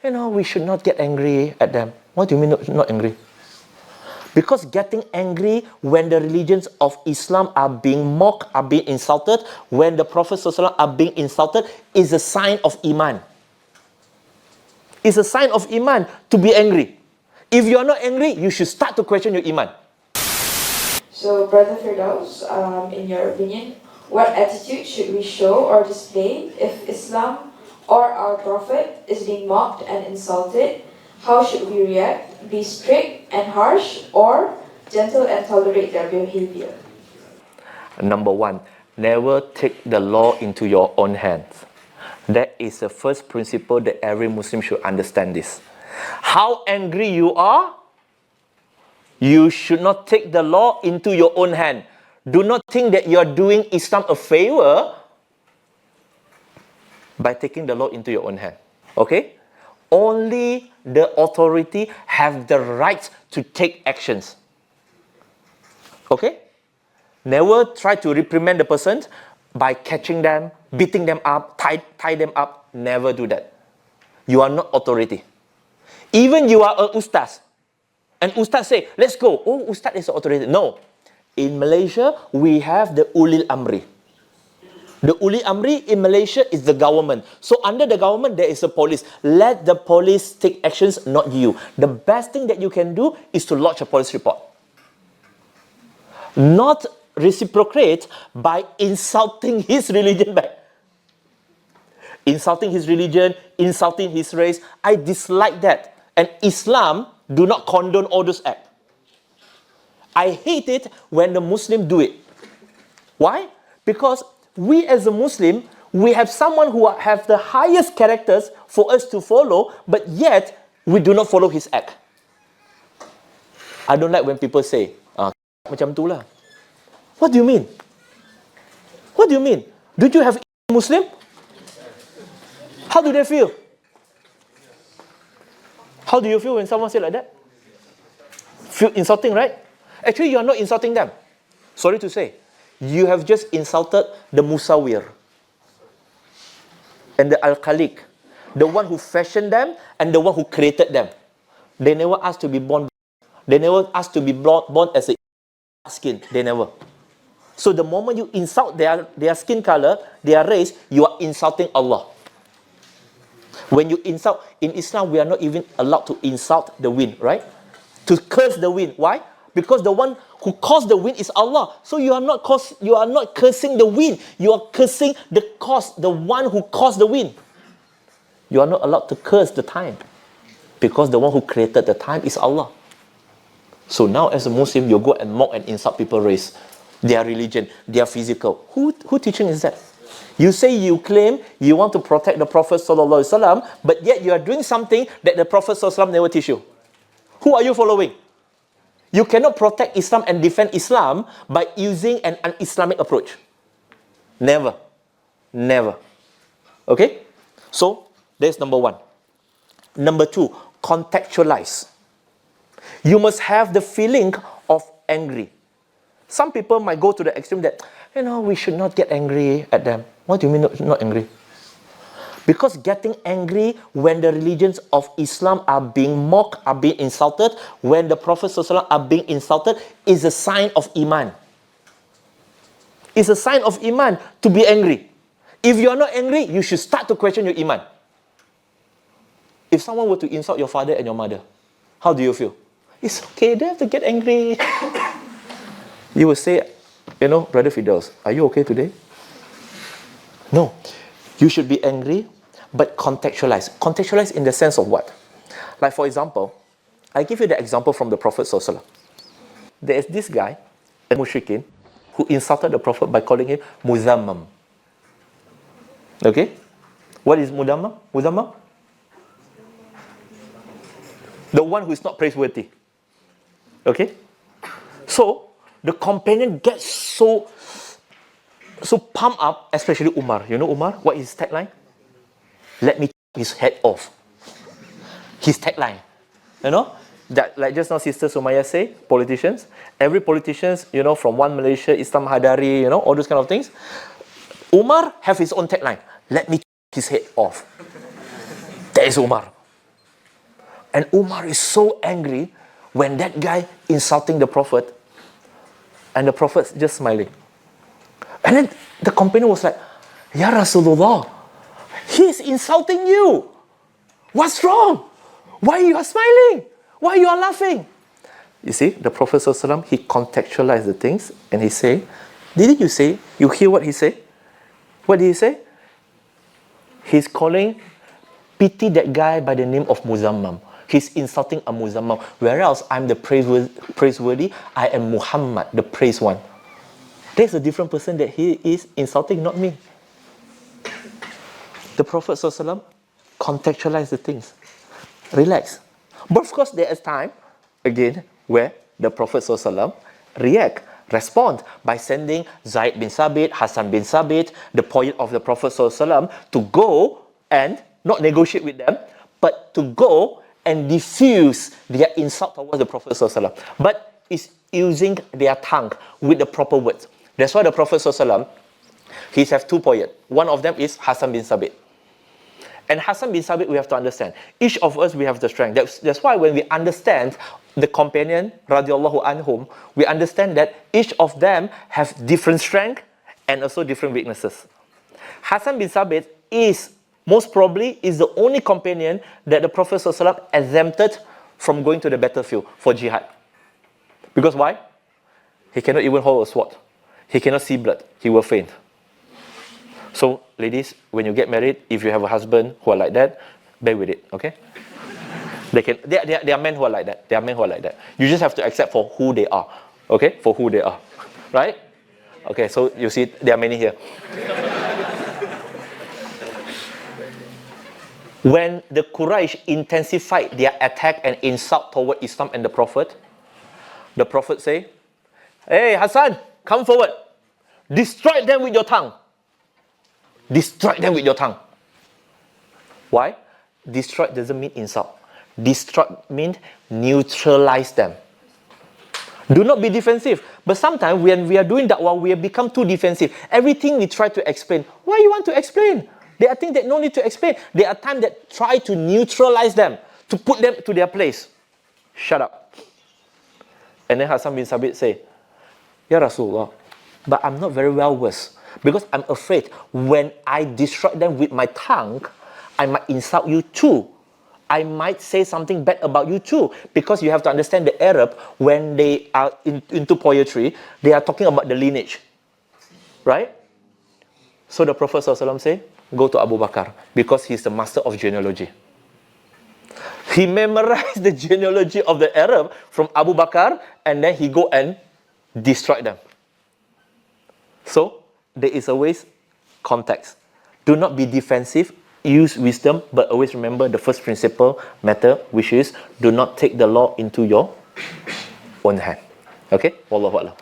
we should not get angry at them. What do you mean not angry? Because getting angry when the religions of Islam are being mocked, are being insulted, when the Prophet ﷺ are being insulted, is a sign of iman. It's a sign of iman to be angry. If you are not angry, you should start to question your iman. So, Brother Firdaus, in your opinion, what attitude should we show or display if Islam or our Prophet is being mocked and insulted? How should we react? Be strict and harsh, or gentle and tolerate their behavior? Number one, never take the law into your own hands. That is the first principle that every Muslim should understand this. How angry you are, you should not take the law into your own hand. Do not think that you are doing Islam a favor by taking the law into your own hand. Okay? Only the authority have the right to take actions. Okay? Never try to reprimand the person by catching them, beating them up, tie them up. Never do that. You are not authority. Even you are an ustaz. And ustaz say, let's go. Oh, ustaz is the authority. No. In Malaysia, we have the Ulil Amri. The Uli Amri in Malaysia is the government. So under the government, there is a police. Let the police take actions, not you. The best thing that you can do is to lodge a police report. Not reciprocate by insulting his religion back. Insulting his religion, insulting his race. I dislike that. And Islam do not condone all those acts. I hate it when the Muslim do it. Why? Because we as a Muslim, we have someone who have the highest characters for us to follow, but yet we do not follow his act. I don't like when people say, macam tu lah. What do you mean? What do you mean? Do you have a Muslim? How do they feel? How do you feel when someone say like that? Feel insulting, right? Actually, you are not insulting them. Sorry to say. You have just insulted the Musawir and the Al-Khaliq, the one who fashioned them and the one who created them. They never asked to be born. They never asked to be born as a skin. They never. So the moment you insult their skin color, their race, you are insulting Allah. When you insult, in Islam, we are not even allowed to insult the wind, right? To curse the wind. Why? Because the one who caused the wind is Allah. So you are not cursing the wind. You are cursing the one who caused the wind. You are not allowed to curse the time. Because the one who created the time is Allah. So now as a Muslim, you go and mock and insult people's race, their religion, their physical. Who teaching is that? You say you claim you want to protect the Prophet ﷺ, but yet you are doing something that the Prophet ﷺ never teach you. Who are you following? You cannot protect Islam and defend Islam by using an un-Islamic approach. Never. Never. Okay? So, that's number one. Number two, contextualize. You must have the feeling of angry. Some people might go to the extreme that, we should not get angry at them. What do you mean not angry? Because getting angry when the religions of Islam are being mocked, are being insulted, when the Prophet ﷺ are being insulted, is a sign of iman. It's a sign of iman to be angry. If you are not angry, you should start to question your iman. If someone were to insult your father and your mother, how do you feel? It's okay, they have to get angry. You will say, Brother Firdaus, are you okay today? No. You should be angry, but contextualize. Contextualize in the sense of what? Like for example, I give you the example from the Prophet ﷺ. There is this guy, a mushrikin, who insulted the Prophet by calling him Muzammam. Okay? What is Muzammam? Muzammam? The one who is not praiseworthy. Okay? So, the companion gets so pumped up, especially Umar. You know Umar? What is his tagline? Let me chop his head off. His tagline. That, like just now Sister Sumaya say, politicians. Every politician, from One Malaysia, Islam Hadari, all those kind of things. Umar have his own tagline. Let me chop his head off. That is Umar. And Umar is so angry when that guy insulting the Prophet, and the Prophet's just smiling. And then the companion was like, Ya Rasulullah, he's insulting you. What's wrong? Why you are smiling? Why you are laughing? You see, the Prophet ﷺ, he contextualized the things and he say, didn't you say, you hear what he say? What did he say? He's calling, pity that guy by the name of Muzammam. He's insulting a Muzammam. Whereas I'm the praiseworthy, I am Muhammad, the praised one. There's a different person that he is insulting, not me. The Prophet ﷺ contextualized the things. Relax. But of course, there is time, again, where the Prophet ﷺ respond by sending Zaid bin Sabit, Hassan bin Sabit, the point of the Prophet ﷺ, to go and not negotiate with them, but to go and diffuse their insult towards the Prophet ﷺ. But it's using their tongue with the proper words. That's why the Prophet ﷺ, he has 2 poets. One of them is Hassan bin Sabit. And Hassan bin Sabit, we have to understand. Each of us, we have the strength. That's why when we understand the companion, radiallahu anhum, we understand that each of them have different strength and also different weaknesses. Hassan bin Sabit is, most probably, is the only companion that the Prophet ﷺ exempted from going to the battlefield for jihad. Because why? He cannot even hold a sword. He cannot see blood. He will faint. So, ladies, when you get married, if you have a husband who are like that, bear with it, okay? They are men who are like that. They are men who are like that. You just have to accept for who they are, okay? For who they are, right? Okay, so you see, there are many here. When the Quraysh intensified their attack and insult toward Islam and the Prophet say, hey, Hassan, come forward. Destroy them with your tongue. Destroy them with your tongue. Why? Destroy doesn't mean insult. Destroy means neutralize them. Do not be defensive. But sometimes when we are doing dakwah, we have become too defensive. Everything we try to explain. Why you want to explain? There are things that no need to explain. There are times that try to neutralize them, to put them to their place. Shut up. And then Hassan bin Sabit say, Ya Rasulullah, but I'm not very well versed. Because I'm afraid when I destroy them with my tongue, I might insult you too. I might say something bad about you too. Because you have to understand the Arab, when they are into poetry, they are talking about the lineage. Right? So the Prophet ﷺ say, go to Abu Bakar. Because he's the master of genealogy. He memorized the genealogy of the Arab from Abu Bakar, and then he go and destroy them. So, there is always context. Do not be defensive. Use wisdom, but always remember the first principle matter, which is do not take the law into your own hand. Okay? Wallahu a'lam.